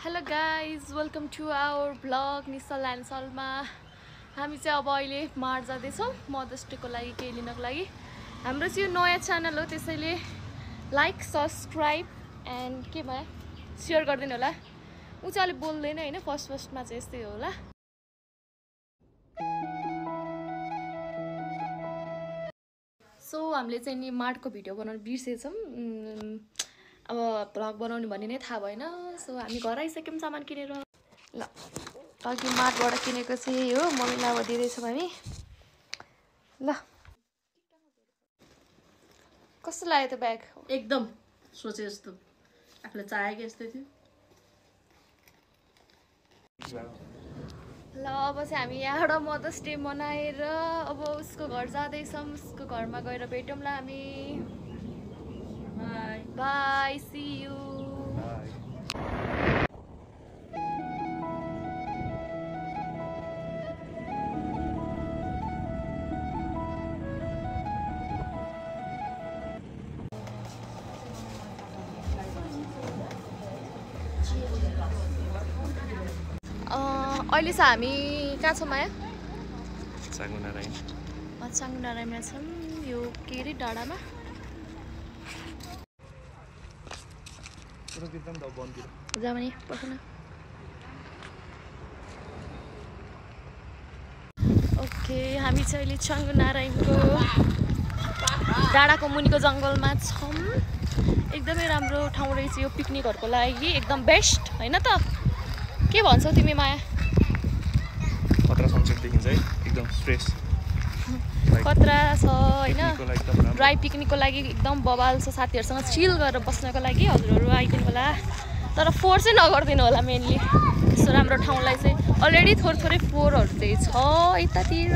Hello guys, welcome to our vlog Nisal and Salma. हामी चाहिँ अब अहिले मार जाँदैछौँ मदर्स डेको लागि केही लिनको लागि। हाम्रो चाहिँ यो नयाँ च्यानल हो, त्यसैले लाइक सब्सक्राइब एन्ड के भयो शेयर गरिदिनु होला। उ चाहिँ अलि बोल्दैन हैन, फर्स्टमा चाहिँ यस्तै हो होला। सो हामीले चाहिँ नि मार्टको भिडियो बनाउन बिर्सेछौँ। अब भ्लग बनाउने भन्ने नै थाहा भएन। सो हामी घर आइसक्यौँ सामान किनेर। ल अघि मार्टबाट किनेको चाहिँ हो, मम्मीलाई अब दिँदैछौँ हामी। ल कस्तो लाग्यो त ब्याग? एकदम सोचे जस्तो, आफूले चाहेको यस्तै थियो। ल अब चाहिँ हामी यहाँबाट मदर्स डे मनाएर अब उसको घर जाँदैछौँ। उसको घरमा गएर भेटौँला हामी। Bye bye, see you. अहिले चाहिँ हामी कहाँ छौँ माया? चाङ्गुनारायणमा छौँ, यो के अरे डाँडामा। जाने पर्दैन। ओके, हामी चाहिँ अहिले चाङ्गुनारायणको डाँडाको मुनिको जङ्गलमा छौँ। एकदमै राम्रो ठाउँ रहेछ यो पिकनिकहरूको लागि, एकदम बेस्ट होइन त? के भन्छौ तिमी माया? खतरा सनसेट देखिन्छ है, एकदम फ्रेस। खतरा छ होइन, ड्राई पिकनिकको लागि एकदम बबाल छ। साथीहरूसँग चिल गरेर बस्नको लागि हजुरहरू आइदिनु होला, तर फोहोर चाहिँ नगरिदिनु होला। मेनली यस्तो राम्रो ठाउँलाई चाहिँ अलरेडी थोरै फोहोरहरू चाहिँ छ यतातिर।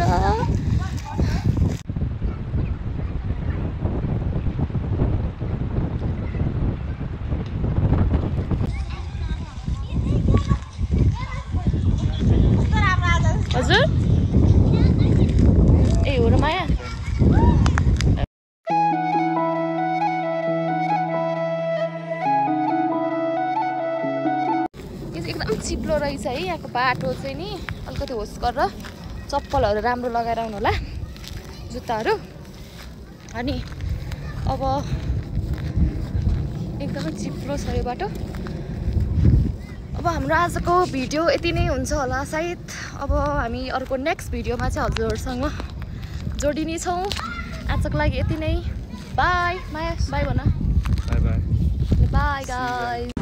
हजुर ए हो र माया? यो चाहिँ एकदम चिप्लो रहेछ है। यहाँको बाटो चाहिँ नि अलिकति होस गरेर चप्पलहरू राम्रो लगाएर आउनु होला, जुत्ताहरू। अनि अब एकदमै चिप्लो छ यो बाटो। अब हाम्रो आजको भिडियो यति नै हुन्छ होला सायद। अब हामी अर्को नेक्स्ट भिडियोमा चाहिँ हजुरहरूसँग जोडिने छौँ। आजको लागि यति नै। बाई माया, बाई भन। By by by guys.